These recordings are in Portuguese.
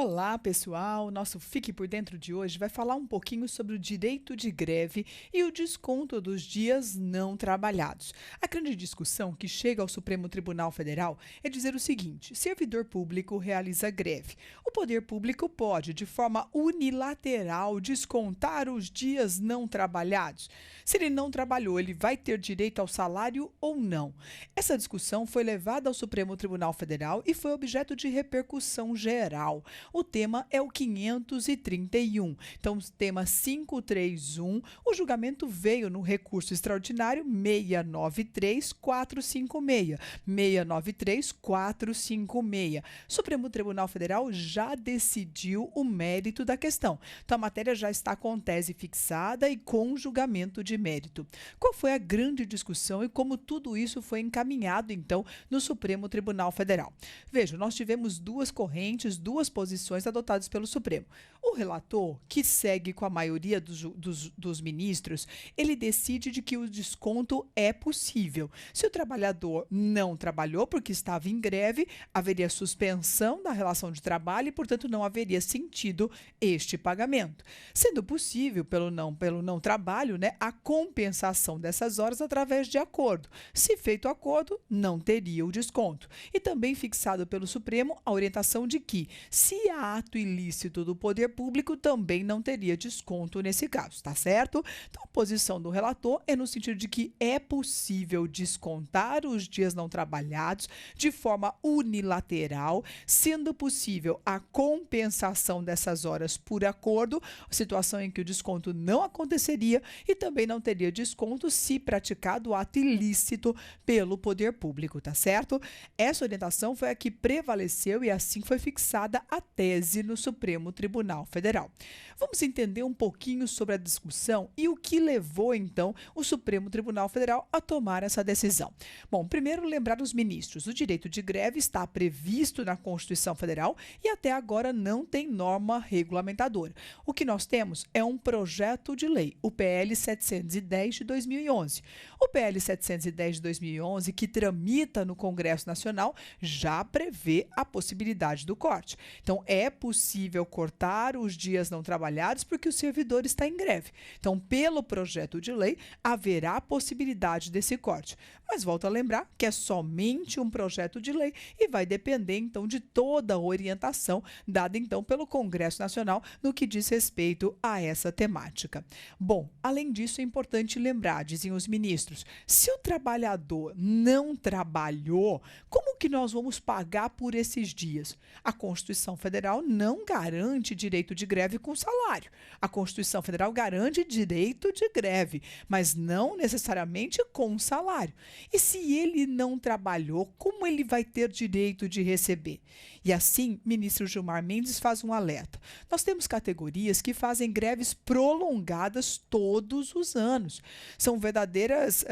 Olá, pessoal! Nosso Fique por Dentro de hoje vai falar um pouquinho sobre o direito de greve e o desconto dos dias não trabalhados. A grande discussão que chega ao Supremo Tribunal Federal é dizer o seguinte: servidor público realiza greve. O poder público pode, de forma unilateral, descontar os dias não trabalhados. Se ele não trabalhou, ele vai ter direito ao salário ou não? Essa discussão foi levada ao Supremo Tribunal Federal e foi objeto de repercussão geral. O tema é o 531. Então, tema 531, o julgamento veio no recurso extraordinário 693456. 693456. Supremo Tribunal Federal já decidiu o mérito da questão. Então, a matéria já está com tese fixada e com julgamento de mérito. Qual foi a grande discussão e como tudo isso foi encaminhado, então, no Supremo Tribunal Federal? Veja, nós tivemos duas correntes, duas posições adotadas pelo Supremo. O relator, que segue com a maioria dos ministros, ele decide de que o desconto é possível. Se o trabalhador não trabalhou porque estava em greve, haveria suspensão da relação de trabalho e, portanto, não haveria sentido este pagamento. Sendo possível, pelo não trabalho, a compensação dessas horas através de acordo. Se feito acordo, não teria o desconto. E também fixado pelo Supremo a orientação de que, se há ato ilícito do poder público, também não teria desconto nesse caso, tá certo? Então, a posição do relator é no sentido de que é possível descontar os dias não trabalhados de forma unilateral, sendo possível a compensação dessas horas por acordo, situação em que o desconto não aconteceria e também não teria desconto se praticado o ato ilícito pelo poder público, tá certo? Essa orientação foi a que prevaleceu e assim foi fixada a tese no Supremo Tribunal Federal. Vamos entender um pouquinho sobre a discussão e o que levou, então, o Supremo Tribunal Federal a tomar essa decisão. Bom, primeiro lembrar os ministros, o direito de greve está previsto na Constituição Federal e até agora não tem norma regulamentadora. O que nós temos é um projeto de lei, o PL 710 de 2011. O PL 710 de 2011, que tramita no Congresso Nacional, já prevê a possibilidade do corte. Então, é possível cortar os dias não trabalhados porque o servidor está em greve. Então, pelo projeto de lei, haverá possibilidade desse corte. Mas volto a lembrar que é somente um projeto de lei e vai depender, então, de toda a orientação dada, então, pelo Congresso Nacional no que diz respeito a essa temática. Bom, além disso, é importante lembrar, diziam os ministros, se o trabalhador não trabalhou, como que nós vamos pagar por esses dias? A Constituição Federal não garante direito de greve com salário. A Constituição Federal garante direito de greve, mas não necessariamente com salário. E se ele não trabalhou, como ele vai ter direito de receber? E assim, ministro Gilmar Mendes faz um alerta. Nós temos categorias que fazem greves prolongadas todos os anos. São verdadeiras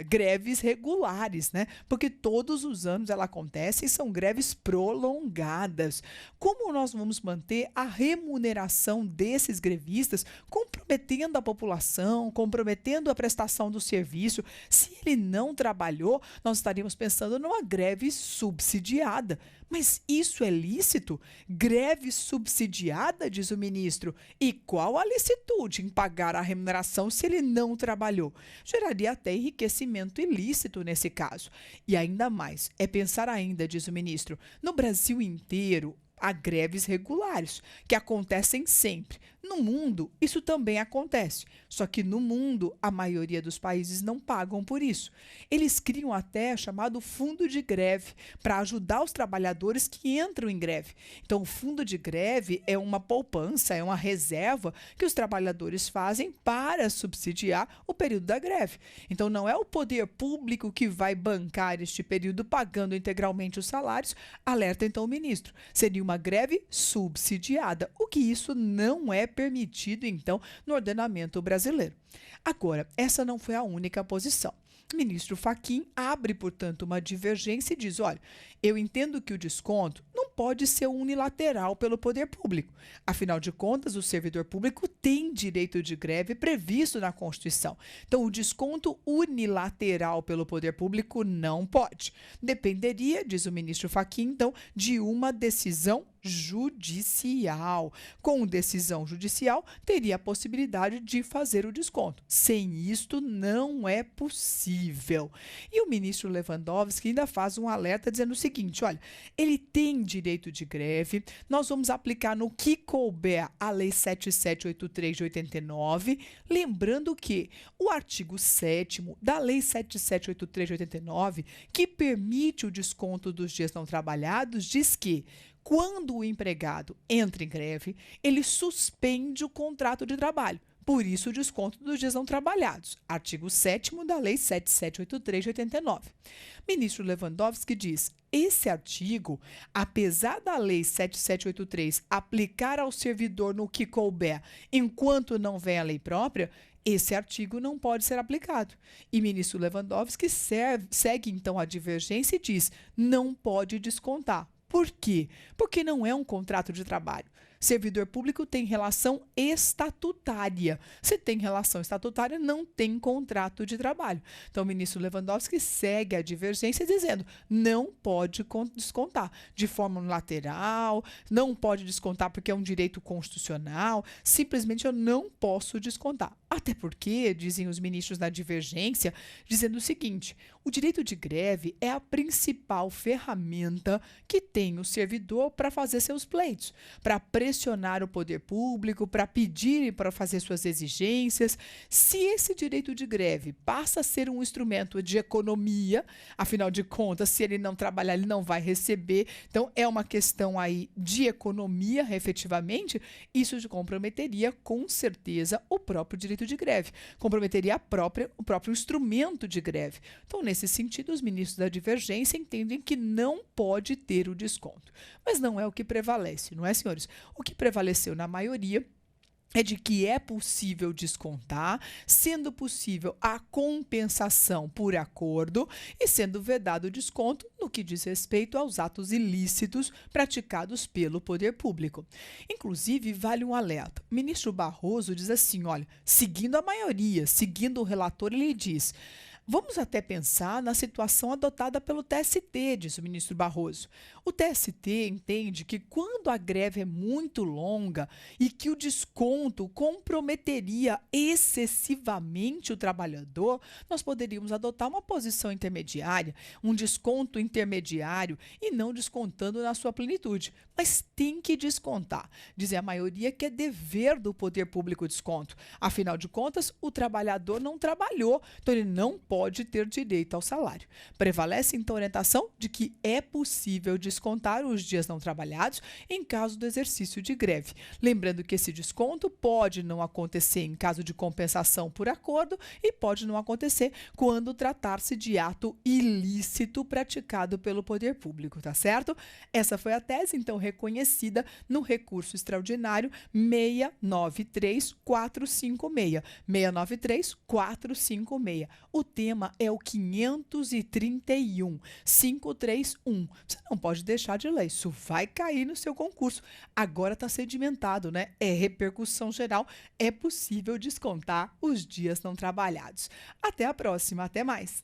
greves regulares, porque todos os anos ela acontece e são greves prolongadas. Como nós vamos manter a remuneração desses grevistas, comprometendo a população, comprometendo a prestação do serviço? Se ele não trabalhou, nós estaríamos pensando numa greve subsidiada. Mas isso é lícito? Greve subsidiada, diz o ministro. E qual a licitude em pagar a remuneração se ele não trabalhou? Geraria até enriquecimento ilícito nesse caso. E ainda mais, é pensar ainda, diz o ministro, no Brasil inteiro, há greves regulares, que acontecem sempre. No mundo, isso também acontece. Só que no mundo, a maioria dos países não pagam por isso. Eles criam até chamado fundo de greve para ajudar os trabalhadores que entram em greve. Então, o fundo de greve é uma poupança, é uma reserva que os trabalhadores fazem para subsidiar o período da greve. Então, não é o poder público que vai bancar este período pagando integralmente os salários, alerta então o ministro. Seria uma greve subsidiada, o que isso não é permitido, então, no ordenamento brasileiro. Agora, essa não foi a única posição. O ministro Fachin abre, portanto, uma divergência e diz, olha, eu entendo que o desconto não pode ser unilateral pelo poder público. Afinal de contas, o servidor público tem direito de greve previsto na Constituição. Então, o desconto unilateral pelo poder público não pode. Dependeria, diz o ministro Fachin, então, de uma decisão judicial. Com decisão judicial, teria a possibilidade de fazer o desconto. Sem isto, não é possível. E o ministro Lewandowski ainda faz um alerta dizendo o seguinte: olha, ele tem direito de greve, nós vamos aplicar no que couber a Lei 7783 de 89, lembrando que o artigo 7º da Lei 7783 de 89, que permite o desconto dos dias não trabalhados, diz que quando o empregado entra em greve, ele suspende o contrato de trabalho. Por isso, o desconto dos dias não trabalhados. Artigo 7º da Lei 7783 de 89. Ministro Lewandowski diz: esse artigo, apesar da Lei 7783 aplicar ao servidor no que couber enquanto não vem a lei própria, esse artigo não pode ser aplicado. E ministro Lewandowski segue então a divergência e diz: não pode descontar. Por quê? Porque não é um contrato de trabalho. Servidor público tem relação estatutária. Se tem relação estatutária, não tem contrato de trabalho. Então, o ministro Lewandowski segue a divergência dizendo: não pode descontar de forma unilateral, não pode descontar porque é um direito constitucional, simplesmente eu não posso descontar. Até porque, dizem os ministros na divergência, dizendo o seguinte: o direito de greve é a principal ferramenta que tem o servidor para fazer seus pleitos, para pressionar o poder público, para pedir e para fazer suas exigências. Se esse direito de greve passa a ser um instrumento de economia, afinal de contas, se ele não trabalhar, ele não vai receber. Então, é uma questão aí de economia, efetivamente, isso comprometeria com certeza o próprio direito de greve, comprometeria o próprio instrumento de greve. Então, nesse sentido, os ministros da divergência entendem que não pode ter o desconto. Mas não é o que prevalece, não é, senhores? O que prevaleceu na maioria é de que é possível descontar, sendo possível a compensação por acordo e sendo vedado o desconto no que diz respeito aos atos ilícitos praticados pelo poder público. Inclusive, vale um alerta. O ministro Barroso diz assim, olha, seguindo a maioria, seguindo o relator, ele diz: vamos até pensar na situação adotada pelo TST, diz o ministro Barroso. O TST entende que quando a greve é muito longa e que o desconto comprometeria excessivamente o trabalhador, nós poderíamos adotar uma posição intermediária, um desconto intermediário e não descontando na sua plenitude. Mas tem que descontar. Diz a maioria que é dever do poder público o desconto. Afinal de contas, o trabalhador não trabalhou, então ele não pode ter direito ao salário. Prevalece então a orientação de que é possível descontar os dias não trabalhados em caso do exercício de greve. Lembrando que esse desconto pode não acontecer em caso de compensação por acordo e pode não acontecer quando tratar-se de ato ilícito praticado pelo poder público, tá certo? Essa foi a tese, então, reconhecida no recurso extraordinário 693456. 693456. O tema é o 531, 531. Você não pode deixar de ler, isso vai cair no seu concurso. Agora está sedimentado, né? É repercussão geral, é possível descontar os dias não trabalhados. Até a próxima, até mais.